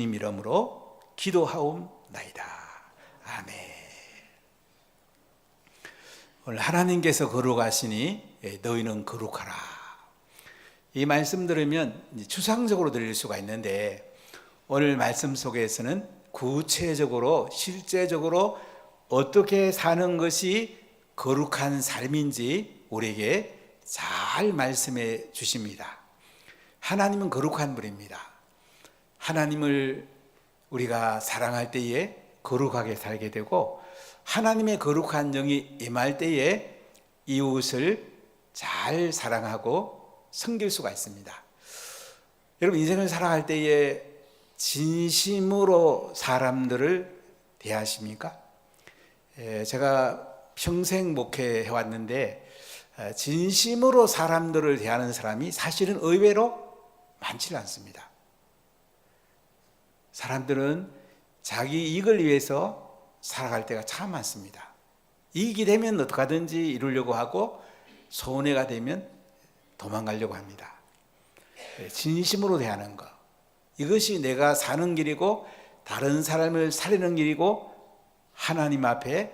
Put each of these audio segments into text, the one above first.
주님 이름으로 기도하옵나이다. 아멘. 오늘 하나님께서 거룩하시니 너희는 거룩하라. 이 말씀 들으면 추상적으로 들릴 수가 있는데, 오늘 말씀 속에서는 구체적으로 실제적으로 어떻게 사는 것이 거룩한 삶인지 우리에게 잘 말씀해 주십니다. 하나님은 거룩한 분입니다. 하나님을 우리가 사랑할 때에 거룩하게 살게 되고, 하나님의 거룩한 영이 임할 때에 이웃을 잘 사랑하고 섬길 수가 있습니다. 여러분, 인생을 살아갈 때에 진심으로 사람들을 대하십니까? 제가 평생 목회해 왔는데 진심으로 사람들을 대하는 사람이 사실은 의외로 많지 않습니다. 사람들은 자기 이익을 위해서 살아갈 때가 참 많습니다. 이익이 되면 어떡하든지 이루려고 하고, 손해가 되면 도망가려고 합니다. 진심으로 대하는 것, 이것이 내가 사는 길이고 다른 사람을 살리는 길이고 하나님 앞에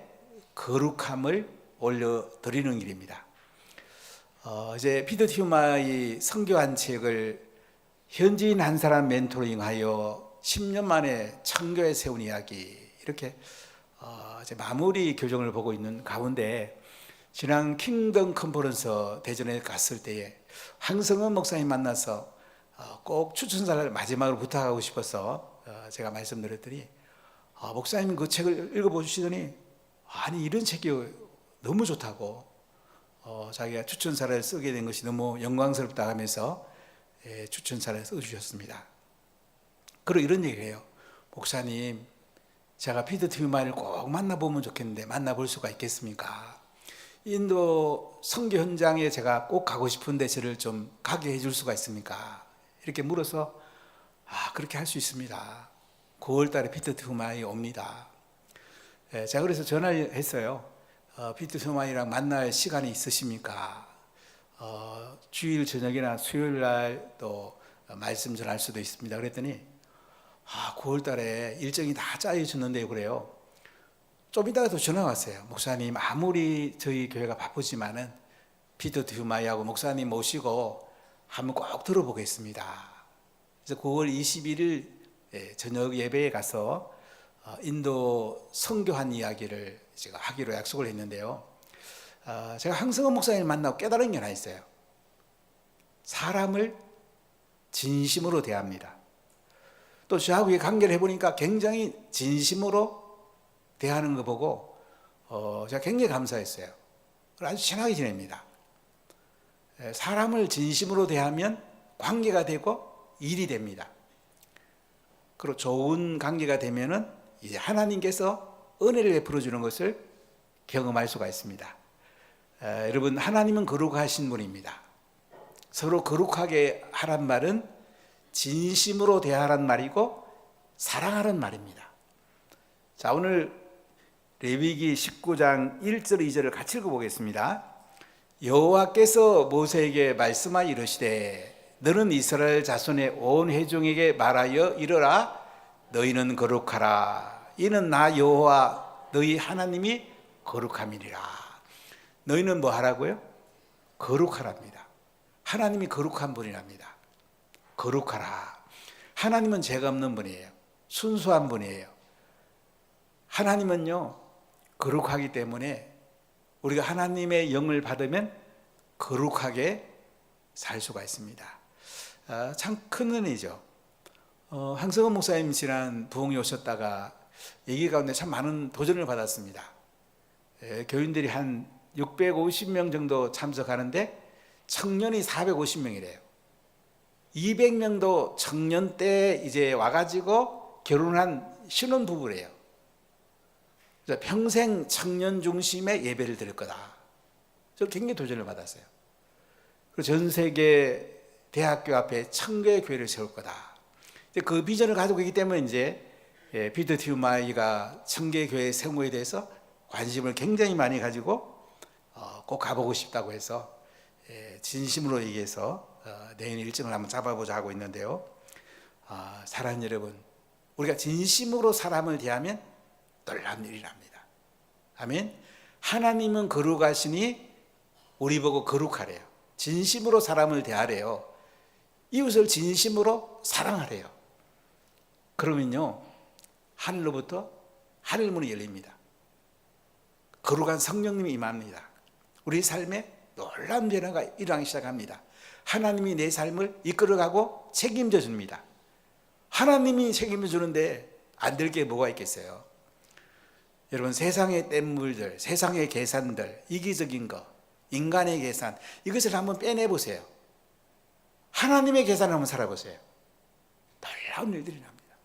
거룩함을 올려드리는 길입니다. 이제 피터 티우마의 선교한 책을 현지인 한 사람 멘토링하여 10년 만에 청교회 세운 이야기, 이렇게 이제 마무리 교정을 보고 있는 가운데, 지난 킹덤 컨퍼런스 대전에 갔을 때에 황성은 목사님 만나서 꼭 추천사를 마지막으로 부탁하고 싶어서 제가 말씀드렸더니, 목사님 그 책을 읽어보시더니 아니 이런 책이 너무 좋다고, 자기가 추천사를 쓰게 된 것이 너무 영광스럽다 하면서 추천사를 써주셨습니다. 그리고 이런 얘기를 해요. 목사님, 제가 피터 티우마를 꼭 만나보면 좋겠는데 만나볼 수가 있겠습니까? 인도 선교 현장에 제가 꼭 가고 싶은데 저를 좀 가게 해줄 수가 있습니까? 이렇게 물어서 그렇게 할 수 있습니다. 9월 달에 피터 티우마이 옵니다. 제가 그래서 전화를 했어요. 피터 티우마이랑 만날 시간이 있으십니까? 주일 저녁이나 수요일 날 또 말씀 전할 수도 있습니다. 그랬더니 9월 달에 일정이 다 짜여졌는데요, 그래요. 좀 이따가 또 전화가 왔어요. 목사님, 아무리 저희 교회가 바쁘지만은 피터 티우마이하고 목사님 모시고 한번 꼭 들어보겠습니다. 그래서 9월 21일 저녁 예배에 가서 인도 선교한 이야기를 제가 하기로 약속을 했는데요. 제가 황성은 목사님을 만나고 깨달은 게 하나 있어요. 사람을 진심으로 대합니다. 또 저하고 관계를 해보니까 굉장히 진심으로 대하는 거 보고 제가 굉장히 감사했어요. 아주 친하게 지냅니다. 사람을 진심으로 대하면 관계가 되고 일이 됩니다. 그리고 좋은 관계가 되면은 이제 하나님께서 은혜를 베풀어 주는 것을 경험할 수가 있습니다. 여러분, 하나님은 거룩하신 분입니다. 서로 거룩하게 하란 말은 진심으로 대하란 말이고 사랑하란 말입니다. 자, 오늘 레위기 19장 1절 2절을 같이 읽어보겠습니다. 여호와께서 모세에게 말씀하여 이르시되 너는 이스라엘 자손의 온 회중에게 말하여 이르라. 너희는 거룩하라. 이는 나 여호와 너희 하나님이 거룩함이니라. 너희는 뭐 하라고요? 거룩하랍니다. 하나님이 거룩한 분이랍니다. 거룩하라. 하나님은 죄가 없는 분이에요. 순수한 분이에요. 하나님은요, 거룩하기 때문에 우리가 하나님의 영을 받으면 거룩하게 살 수가 있습니다. 참 큰 은혜죠. 황성은 목사님 지난 부흥에 오셨다가 얘기 가운데 참 많은 도전을 받았습니다. 교인들이 한 650명 정도 참석하는데 청년이 450명이래요. 200명도 청년 때 이제 와가지고 결혼한 신혼부부래요. 평생 청년 중심의 예배를 드릴 거다. 저 굉장히 도전을 받았어요. 그리고 전 세계 대학교 앞에 청교회 교회를 세울 거다. 그 비전을 가지고 있기 때문에 이제 피터 티우마이가 청교회 교회 세운 것에 대해서 관심을 굉장히 많이 가지고 꼭 가보고 싶다고 해서 진심으로 얘기해서 내일 일정을 한번 잡아보자 하고 있는데요. 사랑하는 여러분, 우리가 진심으로 사람을 대하면 놀라운 일이랍니다. 아멘. 하나님은 거룩하시니 우리 보고 거룩하래요. 진심으로 사람을 대하래요. 이웃을 진심으로 사랑하래요. 그러면요, 하늘로부터 하늘문이 열립니다. 거룩한 성령님이 임합니다. 우리 삶에 놀라운 변화가 일어나기 시작합니다. 하나님이 내 삶을 이끌어가고 책임져 줍니다. 하나님이 책임져 주는데 안 될 게 뭐가 있겠어요? 여러분, 세상의 뗏물들, 세상의 계산들, 이기적인 거, 인간의 계산, 이것을 한번 빼내보세요. 하나님의 계산을 한번 살아보세요. 놀라운 일들이 납니다.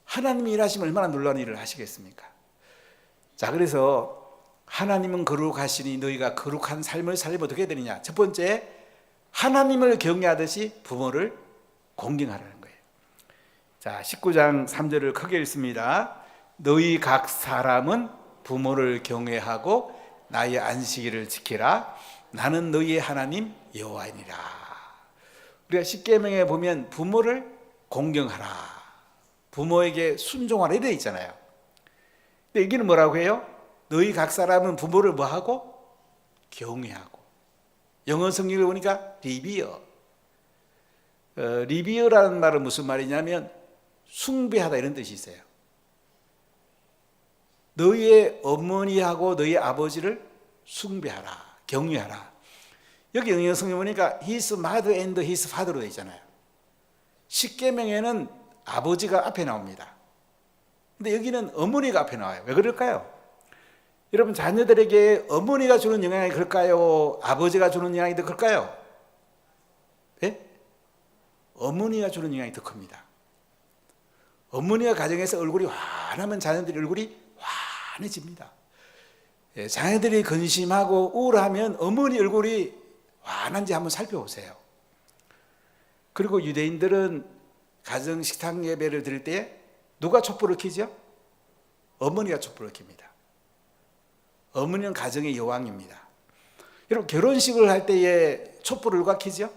하나님이 일하시면 얼마나 놀라운 일을 하시겠습니까? 자, 그래서 하나님은 거룩하시니 너희가 거룩한 삶을 살려면 어떻게 해야 되느냐? 첫 번째, 하나님을 경외하듯이 부모를 공경하라는 거예요. 자, 19장 3절을 크게 읽습니다. 너희 각 사람은 부모를 경외하고 나의 안식일을 지키라. 나는 너희의 하나님 여호와이니라. 우리가 십계명에 보면 부모를 공경하라, 부모에게 순종하라 이래 있잖아요. 근데 여기는 뭐라고 해요? 너희 각 사람은 부모를 뭐하고? 경외하고. 영어 성경을 보니까 리비어. 리비어라는 말은 무슨 말이냐면 숭배하다 이런 뜻이 있어요. 너희의 어머니하고 너희 아버지를 숭배하라, 경외하라. 여기 영어 성경 보니까 his mother and his father로 되어 있잖아요. 십계명에는 아버지가 앞에 나옵니다. 근데 여기는 어머니가 앞에 나와요. 왜 그럴까요? 여러분, 자녀들에게 어머니가 주는 영향이 클까요? 아버지가 주는 영향이 더 클까요? 네? 어머니가 주는 영향이 더 큽니다. 어머니가 가정에서 얼굴이 환하면 자녀들의 얼굴이 환해집니다. 자녀들이 근심하고 우울하면 어머니 얼굴이 환한지 한번 살펴보세요. 그리고 유대인들은 가정 식탁 예배를 드릴 때 누가 촛불을 켜죠? 어머니가 촛불을 켭니다. 어머니는 가정의 여왕입니다. 여러분, 결혼식을 할 때에 촛불을 누가 켜죠?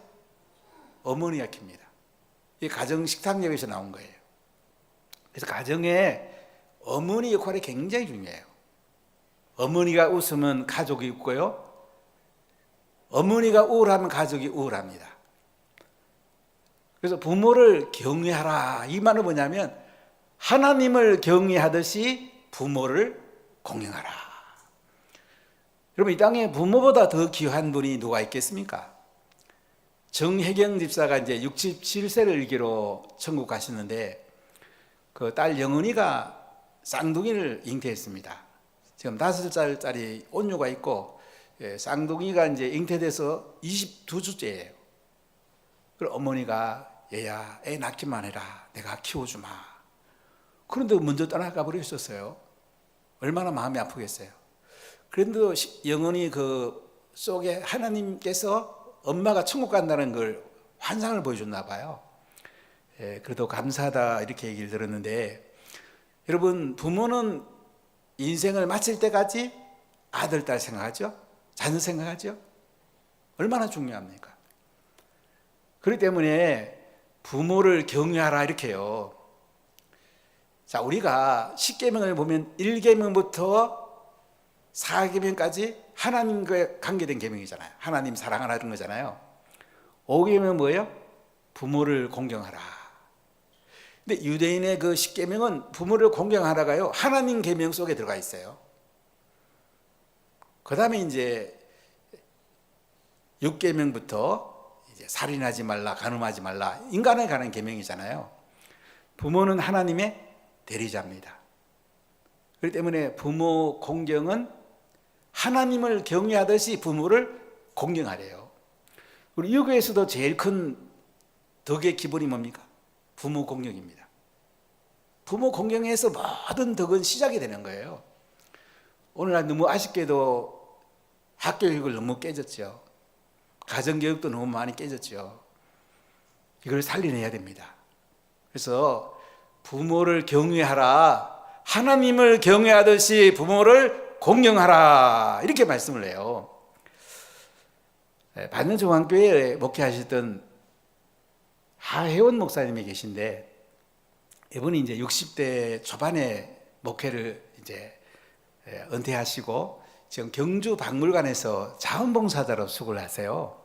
어머니가 켭니다. 이 가정 식탁 예배에서 나온 거예요. 그래서 가정에 어머니 역할이 굉장히 중요해요. 어머니가 웃으면 가족이 웃고요, 어머니가 우울하면 가족이 우울합니다. 그래서 부모를 경외하라, 이 말은 뭐냐면 하나님을 경외하듯이 부모를 공경하라. 여러분, 이 땅에 부모보다 더 귀한 분이 누가 있겠습니까? 정혜경 집사가 이제 67세를 일기로 천국 가셨는데 그 딸 영은이가 쌍둥이를 잉태했습니다. 지금 5살짜리 온유가 있고, 쌍둥이가 이제 잉태돼서 22주째예요. 그리고 어머니가 얘야, 애 낳기만 해라, 내가 키워주마. 그런데 먼저 떠나가 버렸었어요. 얼마나 마음이 아프겠어요. 그런데도 영원히 그 속에 하나님께서 엄마가 천국 간다는 걸 환상을 보여줬나 봐요. 그래도 감사하다 이렇게 얘기를 들었는데, 여러분, 부모는 인생을 마칠 때까지 아들, 딸 생각하죠? 자녀 생각하죠? 얼마나 중요합니까? 그렇기 때문에 부모를 경외하라 이렇게요. 자, 우리가 십계명을 보면 1계명부터 4계명까지 하나님과 관계된 계명이잖아요. 하나님 사랑하라는 거잖아요. 5계명은 뭐예요? 부모를 공경하라. 근데 유대인의 그 십계명은 부모를 공경하라가요, 하나님 계명 속에 들어가 있어요. 그 다음에 이제 6계명부터 이제 살인하지 말라, 간음하지 말라, 인간에 관한 계명이잖아요. 부모는 하나님의 대리자입니다. 그렇기 때문에 부모 공경은 하나님을 경외하듯이 부모를 공경하래요. 우리 유교에서도 제일 큰 덕의 기본이 뭡니까? 부모 공경입니다. 부모 공경에서 모든 덕은 시작이 되는 거예요. 오늘날 너무 아쉽게도 학교교육을 너무 깨졌죠. 가정교육도 너무 많이 깨졌죠. 이걸 살려내야 됩니다. 그래서 부모를 경외하라, 하나님을 경외하듯이 부모를 공경하라, 이렇게 말씀을 해요. 반면중앙교회에 목회하셨던 하혜원 목사님이 계신데, 이분이 이제 60대 초반에 목회를 이제 은퇴하시고 지금 경주 박물관에서 자원봉사자로 수고를 하세요.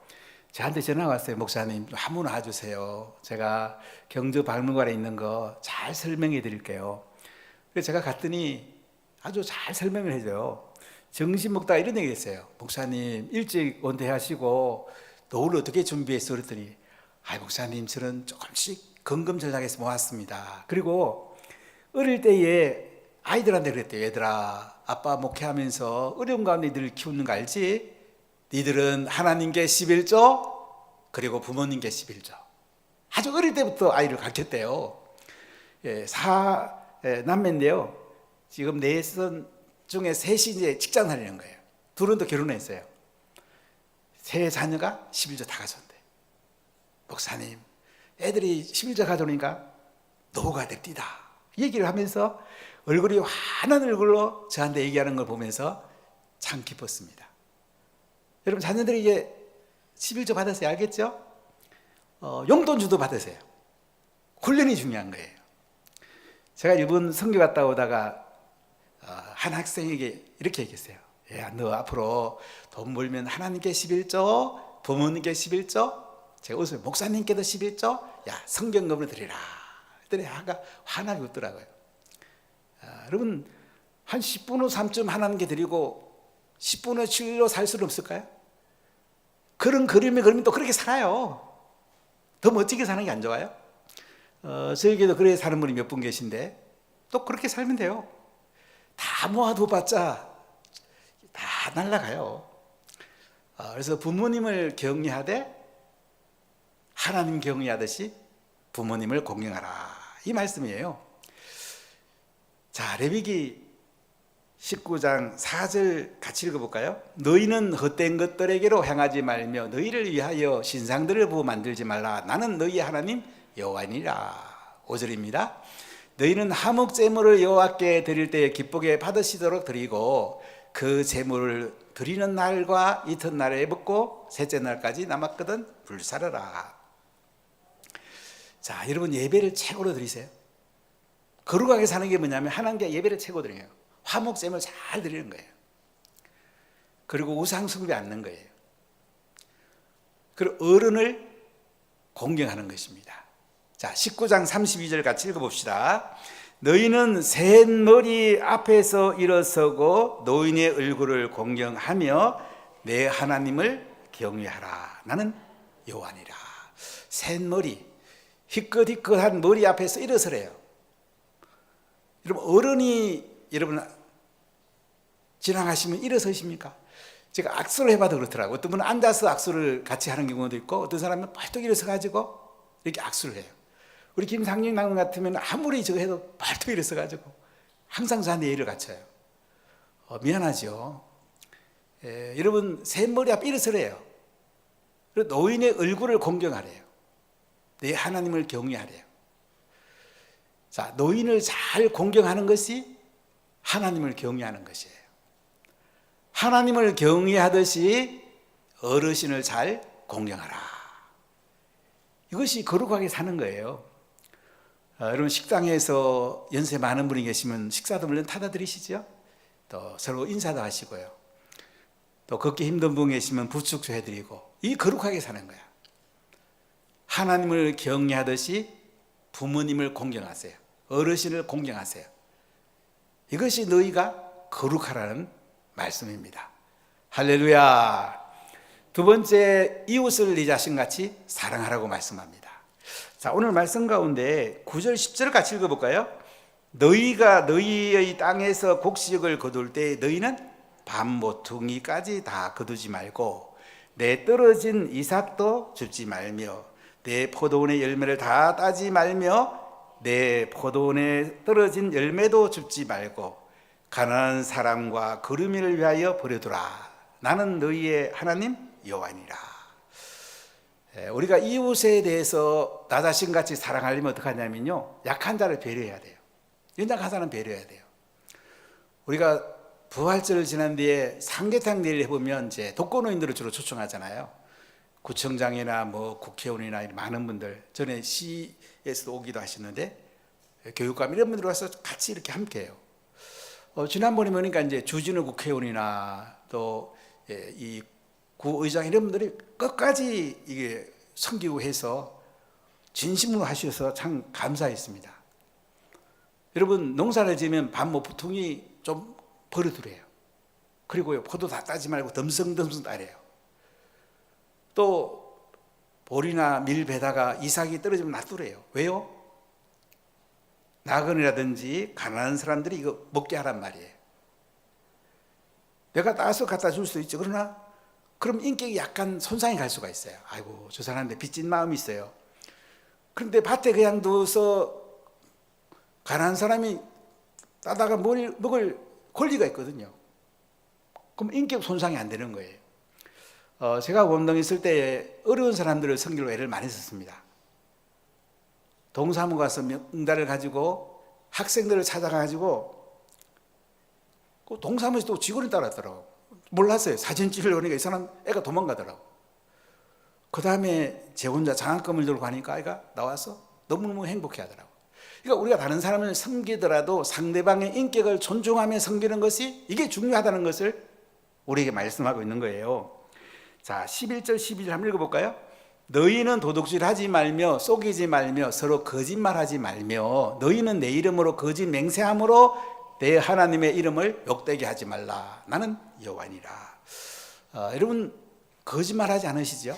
저한테 전화 왔어요. 목사님 한번 와주세요. 제가 경주 박물관에 있는 거 잘 설명해 드릴게요. 그래서 제가 갔더니 아주 잘 설명을 해줘요. 정신 먹다가 이런 얘기 했어요. 목사님 일찍 은퇴하시고 노후를 어떻게 준비했어? 그랬더니 목사님 저는 조금씩 건금전략해서 모았습니다. 그리고 어릴 때에 아이들한테 그랬대요. 얘들아, 아빠 목회하면서 어려운 가운데 니들 키우는 거 알지? 니들은 하나님께 11조 그리고 부모님께 11조. 아주 어릴 때부터 아이를 가르쳤대요. 남매인데요. 지금 4선 중에 3이 이제 직장 다니는 거예요. 둘은 또 결혼했어요. 3 자녀가 11조 다 가졌대. 목사님, 애들이 11조 가져오니까 노후가 됩디다. 얘기를 하면서 얼굴이 환한 얼굴로 저한테 얘기하는 걸 보면서 참 기뻤습니다. 여러분 자녀들이 이제 11조 받았어요. 알겠죠? 용돈주도 받으세요. 훈련이 중요한 거예요. 제가 일본 선교 갔다 오다가 한 학생에게 이렇게 얘기했어요. 야, 너 앞으로 돈 벌면 하나님께 11조, 부모님께 11조, 제가 웃어요. 목사님께도 11조, 야, 성경금을 드리라. 그랬더니 아가 환하게 웃더라고요. 여러분 한 10분 후 3쯤 하나님께 드리고 10분 후 7로 살 수는 없을까요? 그런 그림을 그리면 또 그렇게 살아요. 더 멋지게 사는 게 안 좋아요? 저에게도 그래 사는 분이 몇 분 계신데 또 그렇게 살면 돼요. 다 모아둬봤자 다 날아가요. 그래서 부모님을 경외하되 하나님 경외하듯이 부모님을 공경하라, 이 말씀이에요. 자, 레위기 19장 4절 같이 읽어볼까요? 너희는 헛된 것들에게로 향하지 말며 너희를 위하여 신상들을 부어 만들지 말라. 나는 너희의 하나님 여호와니라. 5절입니다. 너희는 화목 제물을 여호와께 드릴 때에 기쁘게 받으시도록 드리고 그 제물을 드리는 날과 이튿날에 먹고 셋째 날까지 남았거든 불사르라. 자, 여러분 예배를 최고로 드리세요. 거룩하게 사는 게 뭐냐면 하나님께 예배를 최고 드려요. 화목 제물 잘 드리는 거예요. 그리고 우상 숭배 않는 거예요. 그리고 어른을 공경하는 것입니다. 자, 19장 32절 같이 읽어봅시다. 너희는 센 머리 앞에서 일어서고 노인의 얼굴을 공경하며 내 하나님을 경외하라. 나는 여호와니라. 센 머리, 희끗희끗한 머리 앞에서 일어서래요. 여러분 어른이 여러분 지나가시면 일어서십니까? 제가 악수를 해봐도 그렇더라고요. 어떤 분은 앉아서 악수를 같이 하는 경우도 있고 어떤 사람은 벌떡 일어서 가지고 이렇게 악수를 해요. 우리 김상윤 장군 같으면 아무리 저거 해도 벌떡 일어서 가지고 항상 저한테 예의를 갖춰요. 미안하죠. 여러분 새 머리 앞에 일어서래요. 그리고 노인의 얼굴을 공경하래요. 내 하나님을 경외하래요. 자, 노인을 잘 공경하는 것이 하나님을 경외하는 것이에요. 하나님을 경외하듯이 어르신을 잘 공경하라. 이것이 거룩하게 사는 거예요. 여러분 식당에서 연세 많은 분이 계시면 식사도 물론 타다 드리시죠. 또 서로 인사도 하시고요. 또 걷기 힘든 분 계시면 부축도 해드리고, 이 거룩하게 사는 거야. 하나님을 경외하듯이 부모님을 공경하세요. 어르신을 공경하세요. 이것이 너희가 거룩하라는 말씀입니다. 할렐루야. 두 번째, 이웃을 네 자신같이 사랑하라고 말씀합니다. 자, 오늘 말씀 가운데 9절 10절 같이 읽어볼까요? 너희가 너희의 땅에서 곡식을 거둘 때 너희는 밤 모퉁이까지 다 거두지 말고 내 떨어진 이삭도 줍지 말며 내 포도원의 열매를 다 따지 말며 내 포도원에 떨어진 열매도 줍지 말고 가난한 사람과 거르미를 위하여 버려두라. 나는 너희의 하나님 여호와니라. 우리가 이웃에 대해서 나 자신같이 사랑하려면 어떻게 하냐면요, 약한 자를 배려해야 돼요. 연약한 사람 배려해야 돼요. 우리가 부활절을 지난 뒤에 삼계탕 내일 해보면 이제 독거노인들을 주로 초청하잖아요. 구청장이나 뭐 국회의원이나 많은 분들, 전에 시에서도 오기도 하셨는데 교육감 이런 분들 와서 같이 이렇게 함께해요. 지난번에 보니까 이제 주진우 국회의원이나 또 이 구의장 이런 분들이 끝까지 이게 섬기고 해서 진심으로 하셔서 참 감사했습니다. 여러분 농사를 지으면 반모퉁이 좀 버려두래요. 그리고요 포도 다 따지 말고 덤성덤성 따래요. 또 보리나 밀 베다가 이삭이 떨어지면 놔두래요. 왜요? 나그네라든지 가난한 사람들이 이거 먹게 하란 말이에요. 내가 따서 갖다 줄 수도 있죠. 그러나 그럼 인격이 약간 손상이 갈 수가 있어요. 아이고 저 사람한테 빚진 마음이 있어요. 그런데 밭에 그냥 두어서 가난한 사람이 따다가 먹을 권리가 있거든요. 그럼 인격 손상이 안 되는 거예요. 제가 원동에 있을 때 어려운 사람들을 섬기려고 애를 많이 썼습니다. 동사무 가서 응달을 가지고 학생들을 찾아가지고 그 동사무에서 또 직원이 따랐더라고. 몰랐어요. 사진 찍으려고 하니까 이 사람 애가 도망가더라고. 그 다음에 제 혼자 장학금을 들고 가니까 애가 나와서 너무너무 행복해 하더라고. 그러니까 우리가 다른 사람을 섬기더라도 상대방의 인격을 존중하며 섬기는 것이 이게 중요하다는 것을 우리에게 말씀하고 있는 거예요. 자, 11절 12절 한번 읽어볼까요? 너희는 도둑질하지 말며 속이지 말며 서로 거짓말하지 말며 너희는 내 이름으로 거짓 맹세함으로 내 하나님의 이름을 욕되게 하지 말라. 나는 여호와니라. 여러분 거짓말하지 않으시죠?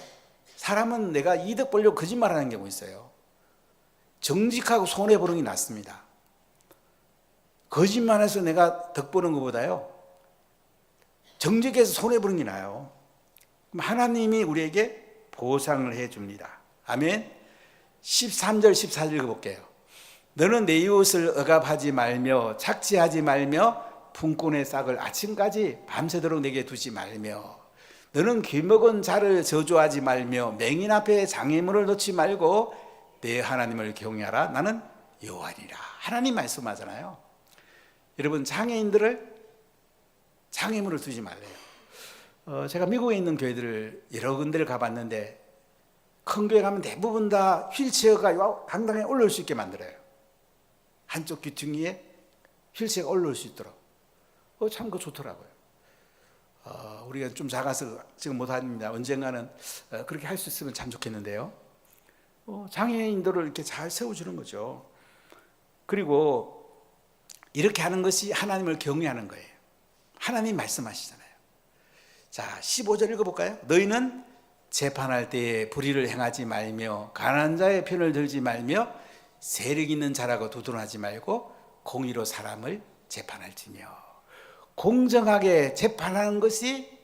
사람은 내가 이득 보려고 거짓말하는 경우 있어요. 정직하고 손해보는 게 낫습니다. 거짓말해서 내가 덕 보는 것보다요 정직해서 손해보는 게 나아요. 그럼 하나님이 우리에게 보상을 해줍니다. 아멘. 13절 14절 읽어볼게요. 너는 내 이웃을 억압하지 말며 착취하지 말며 품꾼의 싹을 아침까지 밤새도록 내게 두지 말며 너는 귀먹은 자를 저주하지 말며 맹인 앞에 장애물을 놓지 말고 내 하나님을 경외하라. 나는 여호와니라. 하나님 말씀하잖아요. 여러분 장애인들을 장애물을 두지 말래요. 제가 미국에 있는 교회들을 여러 군데를 가봤는데 큰 교회 가면 대부분 다 휠체어가 당당히 올라올 수 있게 만들어요. 한쪽 귀퉁이에 휠체어가 올라올 수 있도록. 참 그거 좋더라고요. 우리가 좀 작아서 지금 못합니다. 언젠가는 그렇게 할 수 있으면 참 좋겠는데요. 장애인들을 이렇게 잘 세워주는 거죠. 그리고 이렇게 하는 것이 하나님을 경외하는 거예요. 하나님 말씀하시잖아요. 자, 15절 읽어볼까요? 너희는 재판할 때에 불의를 행하지 말며 가난한 자의 편을 들지 말며 세력 있는 자라고 두둔하지 말고 공의로 사람을 재판할지며. 공정하게 재판하는 것이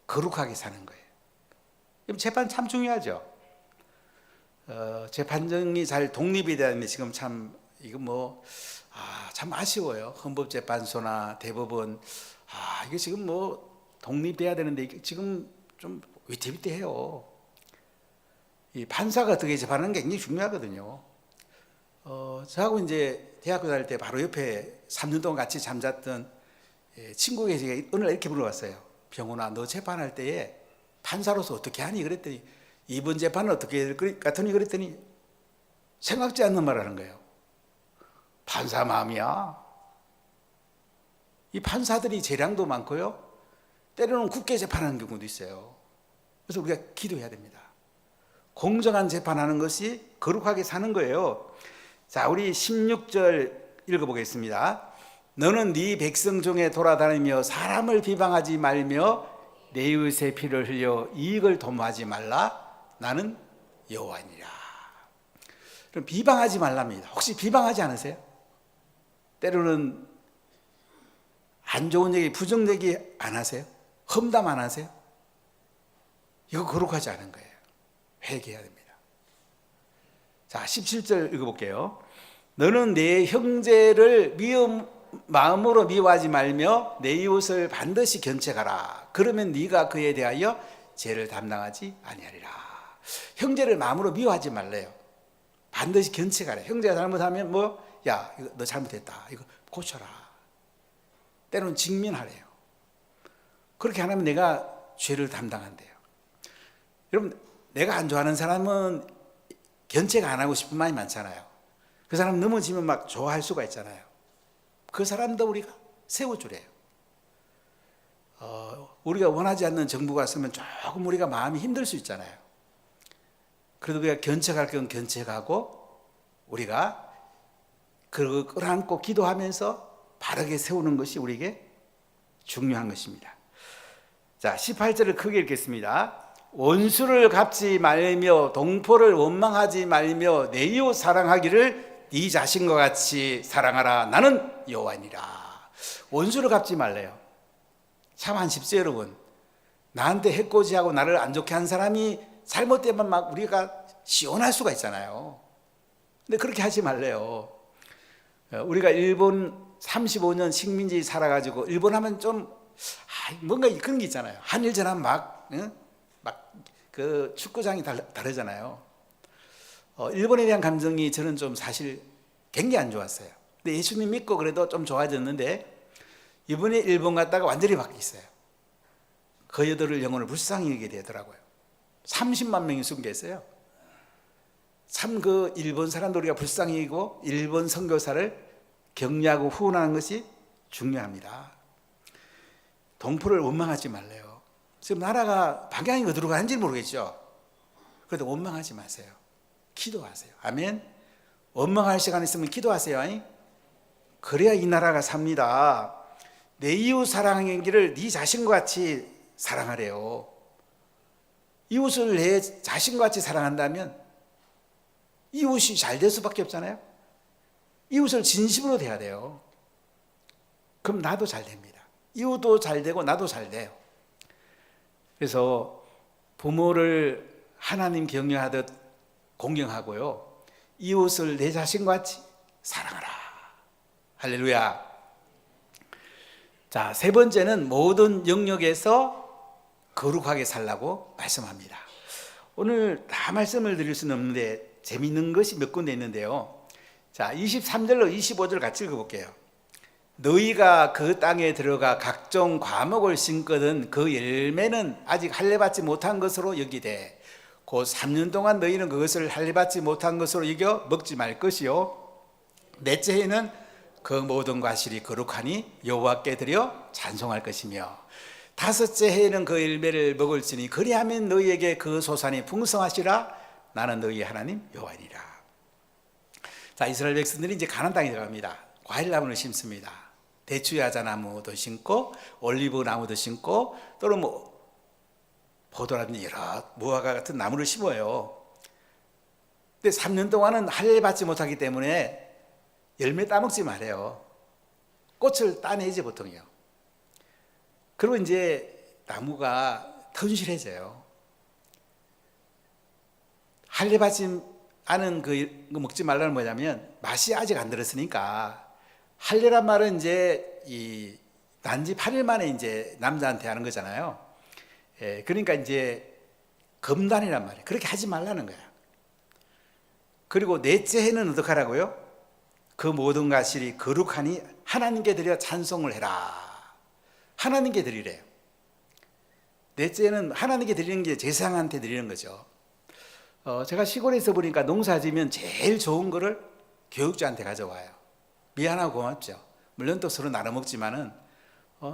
거룩하게 사는 거예요. 재판 참 중요하죠. 재판정이 잘 독립이 되는데 지금 참 이거 참 아쉬워요. 헌법재판소나 대법원 이게 지금 독립돼야 되는데 지금 좀 위태위태해요. 이 판사가 어떻게 재판하는 게 굉장히 중요하거든요. 저하고 이제 대학교 다닐 때 바로 옆에 3년 동안 같이 잠잤던 친구가 제가 오늘 이렇게 물어봤어요. 병훈아, 너 재판할 때에 판사로서 어떻게 하니? 그랬더니 이번 재판은 어떻게 될 것 같으니? 그랬더니 생각지 않는 말 하는 거예요. 판사 마음이야. 이 판사들이 재량도 많고요. 때로는 국회 재판하는 경우도 있어요. 그래서 우리가 기도해야 됩니다. 공정한 재판하는 것이 거룩하게 사는 거예요. 자, 우리 16절 읽어보겠습니다. 너는 네 백성 중에 돌아다니며 사람을 비방하지 말며 내 이웃의 피를 흘려 이익을 도모하지 말라. 나는 여호와니라. 그럼 비방하지 말랍니다. 혹시 비방하지 않으세요? 때로는 안 좋은 얘기, 부정 얘기 안 하세요? 험담 안 하세요? 이거 거룩하지 않은 거예요. 회개해야 됩니다. 자, 17절 읽어볼게요. 너는 내 형제를 마음으로 미워하지 말며 내 이웃을 반드시 견책하라. 그러면 네가 그에 대하여 죄를 담당하지 아니하리라. 형제를 마음으로 미워하지 말래요. 반드시 견책하라. 형제가 잘못하면 야, 이거 너 잘못했다. 이거 고쳐라. 때로는 직면하래요. 그렇게 안 하면 내가 죄를 담당한대요. 여러분, 내가 안 좋아하는 사람은 견책 안 하고 싶은 마음이 많잖아요. 그 사람 넘어지면 막 좋아할 수가 있잖아요. 그 사람도 우리가 세워주래요. 우리가 원하지 않는 정부가 쓰면 조금 우리가 마음이 힘들 수 있잖아요. 그래도 우리가 견책할 건 견책하고 우리가 그걸 끌어안고 기도하면서 바르게 세우는 것이 우리에게 중요한 것입니다. 자, 18절을 크게 읽겠습니다. 원수를 갚지 말며 동포를 원망하지 말며 내 이웃 사랑하기를 네 자신과 같이 사랑하라. 나는 여호와니라. 원수를 갚지 말래요. 참 안 쉽죠, 여러분. 나한테 해코지하고 나를 안 좋게 한 사람이 잘못되면 막 우리가 시원할 수가 있잖아요. 근데 그렇게 하지 말래요. 우리가 일본 35년 식민지 살아가지고 일본 하면 좀 뭔가 그런 게 있잖아요. 한일전 하면 막 그 축구장이 다르잖아요. 일본에 대한 감정이 저는 좀 사실 굉장히 안 좋았어요. 근데 예수님 믿고 그래도 좀 좋아졌는데 이번에 일본 갔다가 완전히 바뀌었어요. 거여들을 영혼을 불쌍히 여기게 되더라고요. 30만 명이 숨겼어요. 참 그 일본 사람들 우리가 불쌍히 여기고 일본 선교사를 격려하고 후원하는 것이 중요합니다. 동포를 원망하지 말래요. 지금 나라가 방향이 어디로 가는지 모르겠죠. 그래도 원망하지 마세요. 기도하세요. 아멘. 원망할 시간 있으면 기도하세요. 그래야 이 나라가 삽니다. 내 이웃 사랑의 길을 네 자신과 같이 사랑하래요. 이웃을 내 자신과 같이 사랑한다면 이웃이 잘 될 수밖에 없잖아요. 이웃을 진심으로 대해야 돼요. 그럼 나도 잘 됩니다. 이웃도 잘 되고 나도 잘 돼요. 그래서 부모를 하나님 경외하듯 공경하고요, 이웃을 내 자신과 같이 사랑하라. 할렐루야. 자, 세 번째는 모든 영역에서 거룩하게 살라고 말씀합니다. 오늘 다 말씀을 드릴 수는 없는데 재미있는 것이 몇 군데 있는데요. 자, 23절로 25절 같이 읽어볼게요. 너희가 그 땅에 들어가 각종 과목을 심거든 그 열매는 아직 할례받지 못한 것으로 여기되 곧 3년 동안 너희는 그것을 할례받지 못한 것으로 여겨 먹지 말 것이요 넷째 해에는 그 모든 과실이 거룩하니 여호와께 드려 찬송할 것이며 다섯째 해에는 그 열매를 먹을지니 그리하면 너희에게 그 소산이 풍성하시라. 나는 너희 하나님 여호와니라. 자, 이스라엘 백성들이 이제 가나안 땅에 들어갑니다. 과일나무를 심습니다. 대추야자나무도 심고 올리브 나무도 심고 또는 포도라든지 여러 무화과 같은 나무를 심어요. 근데 3년 동안은 할례 받지 못하기 때문에 열매 따먹지 말아요. 꽃을 따내지 보통이요. 그리고 이제 나무가 튼실해져요. 할례 받지 않은 그 먹지 말라는 뭐냐면 맛이 아직 안 들었으니까. 할례란 말은 이제 단지 8일 만에 이제 남자한테 하는 거잖아요. 그러니까 이제 금단이란 말이에요. 그렇게 하지 말라는 거야. 그리고 넷째 해는 어떻게 하라고요? 그 모든 과실이 거룩하니 하나님께 드려 찬송을 해라. 하나님께 드리래요. 넷째는 하나님께 드리는 게 제사장한테 드리는 거죠. 제가 시골에서 보니까 농사 지면 제일 좋은 거를 교육자한테 가져와요. 미안하고 고맙죠. 물론 또 서로 나눠 먹지만은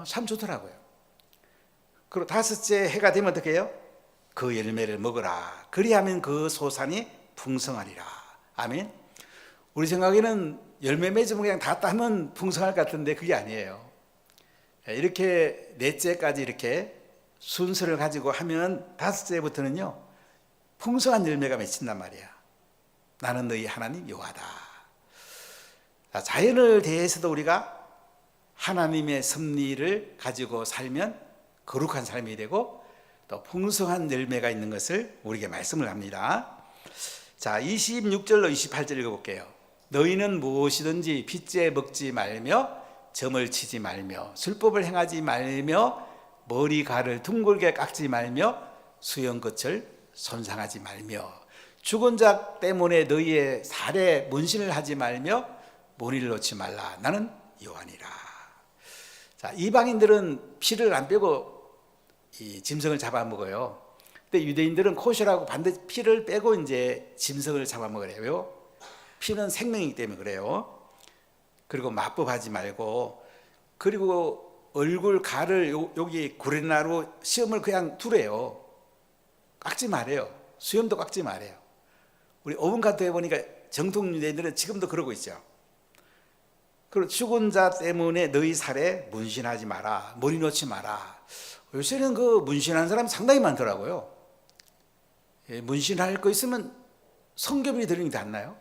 참 좋더라고요. 그리고 다섯째 해가 되면 어떻게 해요? 그 열매를 먹으라. 그리하면 그 소산이 풍성하리라. 아멘. 우리 생각에는 열매 맺으면 그냥 다 따면 풍성할 것 같은데 그게 아니에요. 이렇게 넷째까지 이렇게 순서를 가지고 하면 다섯째부터는요 풍성한 열매가 맺힌단 말이야. 나는 너희 하나님 여호와다. 자연을 대해서도 우리가 하나님의 섭리를 가지고 살면 거룩한 삶이 되고 또 풍성한 열매가 있는 것을 우리에게 말씀을 합니다. 자, 26절로 28절 읽어볼게요. 너희는 무엇이든지 핏째 먹지 말며 점을 치지 말며 술법을 행하지 말며 머리칼을 둥글게 깎지 말며 수염끝을 손상하지 말며 죽은 자 때문에 너희의 살에 문신을 하지 말며 모니를 놓지 말라. 나는 여호와니라. 자, 이방인들은 피를 안 빼고 이 짐승을 잡아먹어요. 근데 유대인들은 코셔라고 반드시 피를 빼고 이제 짐승을 잡아먹으래요. 피는 생명이기 때문에 그래요. 그리고 맞법하지 말고, 그리고 얼굴 가를 여기 구레나루 시험을 그냥 두래요. 깎지 말아요. 수염도 깎지 말아요. 우리 5분 카드 해보니까 정통 유대인들은 지금도 그러고 있죠. 그리고 죽은 자 때문에 너희 살에 문신하지 마라, 머리 놓지 마라. 요새는 그 문신하는 사람이 상당히 많더라고요. 문신할 거 있으면 성경이 들으니 닿나요?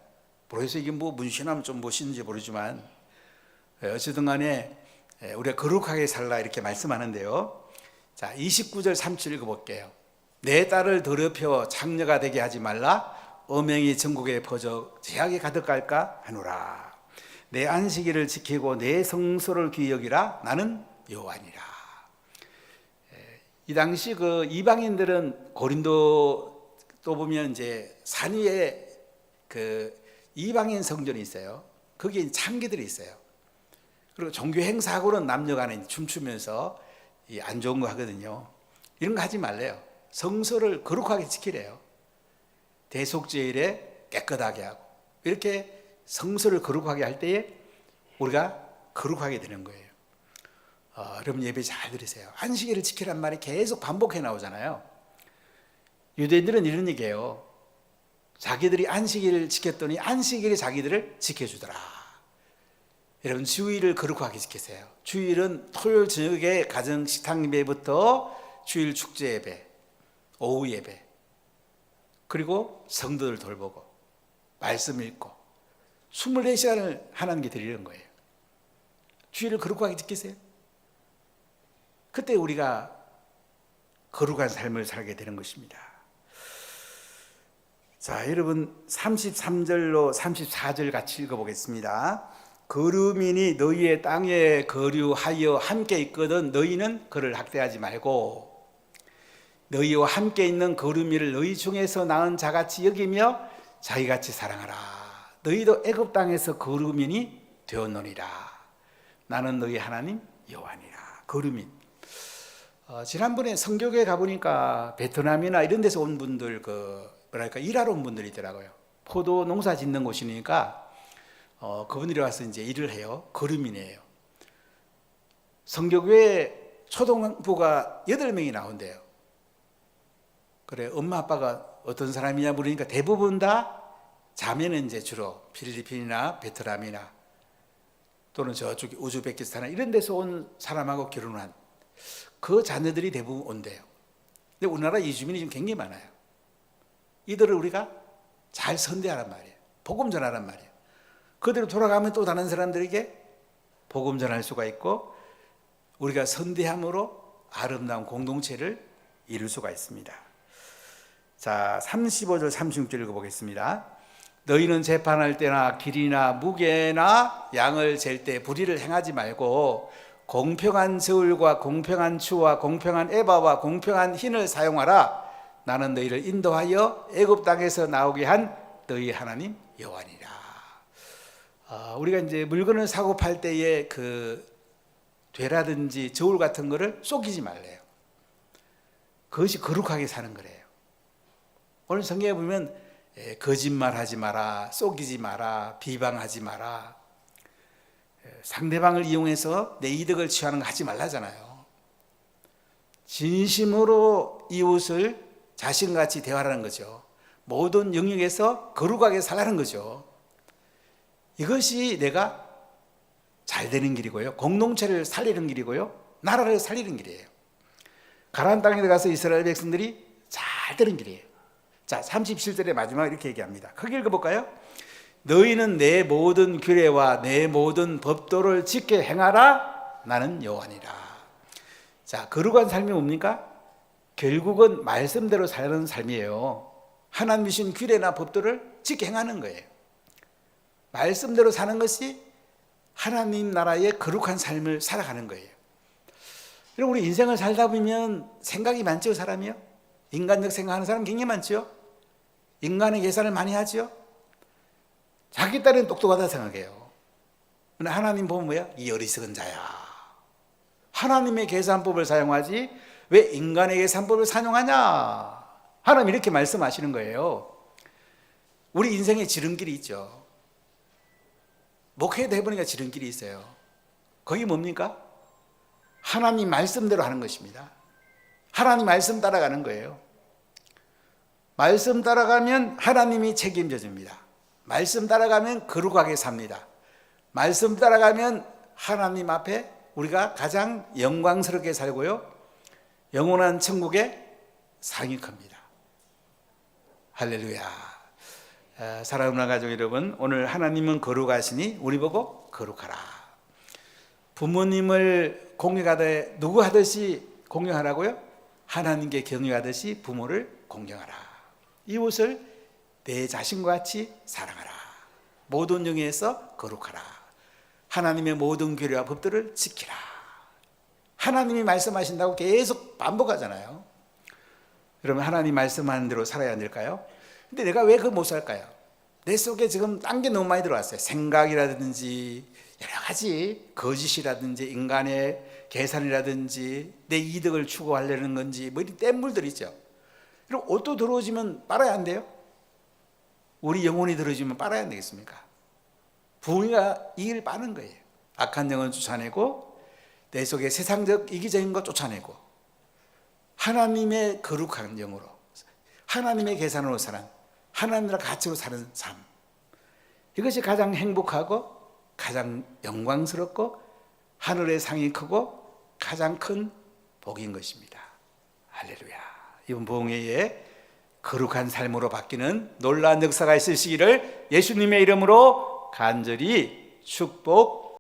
그래서 이게 뭐 문신하면 좀 멋있는지 모르지만 어쨌든 간에 우리가 거룩하게 살라 이렇게 말씀하는데요. 자, 29절 37 읽어볼게요. 내 딸을 더럽혀 장녀가 되게 하지 말라. 어명이 전국에 퍼져 제약이 가득할까 하노라. 내 안식일을 지키고 내 성소를 귀히 여기라. 나는 여호와니라. 이 당시 그 이방인들은 고린도 또 보면 이제 산 위에 그 이방인 성전이 있어요. 거기에 창기들이 있어요. 그리고 종교 행사하고는 남녀간에 춤추면서 안 좋은 거 하거든요. 이런 거 하지 말래요. 성소를 거룩하게 지키래요. 대속죄일에 깨끗하게 하고, 이렇게 성소를 거룩하게 할 때에 우리가 거룩하게 되는 거예요. 여러분 예배 잘 들으세요. 안식일을 지키란 말이 계속 반복해 나오잖아요. 유대인들은 이런 얘기예요. 자기들이 안식일을 지켰더니 안식일이 자기들을 지켜주더라. 여러분 주일을 거룩하게 지키세요. 주일은 토요일 저녁에 가정 식탁 예배부터 주일 축제 예배, 오후 예배, 그리고 성도들 돌보고 말씀 읽고 24시간을 하나님께 드리는 거예요. 주일을 거룩하게 지키세요. 그때 우리가 거룩한 삶을 살게 되는 것입니다. 자, 여러분 33절로 34절 같이 읽어보겠습니다. 거류민이 너희의 땅에 거류하여 함께 있거든 너희는 그를 학대하지 말고 너희와 함께 있는 거류민을 너희 중에서 낳은 자같이 여기며 자기같이 사랑하라. 너희도 애굽 땅에서 거류민이 되었노니라. 나는 너희 하나님 여호와니라. 거류민. 지난번에 성교회 가보니까 베트남이나 이런 데서 온 분들 일하러 온 분들이 있더라고요. 포도 농사 짓는 곳이니까 그분들이 와서 이제 일을 해요. 거류민이에요. 성교교회 초등부가 8명이 나온대요. 그래, 엄마 아빠가 어떤 사람이냐 물으니까 대부분 다 자매는 이제 주로 필리핀이나 베트남이나 또는 저쪽 우즈베키스탄 이런 데서 온 사람하고 결혼한 그 자녀들이 대부분 온대요. 근데 우리나라 이주민이 지금 굉장히 많아요. 이들을 우리가 잘 선대하란 말이에요. 복음 전하란 말이에요. 그대로 돌아가면 또 다른 사람들에게 복음 전할 수가 있고 우리가 선대함으로 아름다운 공동체를 이룰 수가 있습니다. 자, 35절 36절 읽어보겠습니다. 너희는 재판할 때나 길이나 무게나 양을 잴 때 불의를 행하지 말고 공평한 저울과 공평한 추와 공평한 에바와 공평한 흰을 사용하라. 나는 너희를 인도하여 애굽 땅에서 나오게 한 너희 하나님 여호와니라. 우리가 이제 물건을 사고 팔 때에 그 되라든지 저울 같은 거를 속이지 말래요. 그것이 거룩하게 사는 거래요. 오늘 성경에 보면 거짓말하지 마라, 속이지 마라, 비방하지 마라, 상대방을 이용해서 내 이득을 취하는 거 하지 말라잖아요. 진심으로 이웃을 자신같이 대화하는 거죠. 모든 영역에서 거룩하게 살라는 거죠. 이것이 내가 잘 되는 길이고요. 공동체를 살리는 길이고요. 나라를 살리는 길이에요. 가나안 땅에 가서 이스라엘 백성들이 잘 되는 길이에요. 자, 37절의 마지막 이렇게 얘기합니다. 크게 읽어볼까요? 너희는 내 모든 규례와 내 모든 법도를 지켜 행하라. 나는 여호와니라. 자, 거룩한 삶이 뭡니까? 결국은 말씀대로 사는 삶이에요. 하나님 주신 규례나 법도를 지켜 행하는 거예요. 말씀대로 사는 것이 하나님 나라의 거룩한 삶을 살아가는 거예요. 우리 인생을 살다 보면 생각이 많죠, 사람이요? 인간적 생각하는 사람 굉장히 많죠? 인간의 계산을 많이 하죠? 자기 딸은 똑똑하다 생각해요. 근데 하나님 보면 뭐야? 이 어리석은 자야. 하나님의 계산법을 사용하지 왜 인간의 계산법을 사용하냐? 하나님 이렇게 말씀하시는 거예요. 우리 인생에 지름길이 있죠. 목회도 해보니까 지름길이 있어요. 거기 뭡니까? 하나님 말씀대로 하는 것입니다. 하나님 말씀 따라가는 거예요. 말씀 따라가면 하나님이 책임져 줍니다. 말씀 따라가면 거룩하게 삽니다. 말씀 따라가면 하나님 앞에 우리가 가장 영광스럽게 살고요, 영원한 천국의 상이 큽니다. 할렐루야. 사랑하는 가족 여러분, 오늘 하나님은 거룩하시니 우리 보고 거룩하라. 부모님을 공경하되 누구 하듯이 공경하라고요? 하나님께 경외하듯이 부모를 공경하라. 이웃을 내 자신과 같이 사랑하라. 모든 영에서 거룩하라. 하나님의 모든 규례와 법들을 지키라. 하나님이 말씀하신다고 계속 반복하잖아요. 그러면 하나님 말씀하는 대로 살아야 될까요? 근데 내가 왜 그 못 살까요? 내 속에 지금 딴 게 너무 많이 들어왔어요. 생각이라든지 여러 가지 거짓이라든지 인간의 계산이라든지 내 이득을 추구하려는 건지 뭐 이런 땜물들 있죠. 그럼 옷도 더러워지면 빨아야 안 돼요? 우리 영혼이 더러워지면 빨아야 안 되겠습니까? 부흥이가 이 일 빠는 거예요. 악한 영혼 쫓아내고 내 속에 세상적 이기적인 것 쫓아내고 하나님의 거룩한 영으로, 하나님의 계산으로 사는, 하나님과 가치로 사는 삶, 이것이 가장 행복하고 가장 영광스럽고 하늘의 상이 크고 가장 큰 복인 것입니다. 할렐루야. 이번 부흥회에 거룩한 삶으로 바뀌는 놀라운 역사가 있으시기를 예수님의 이름으로 간절히 축복합니다.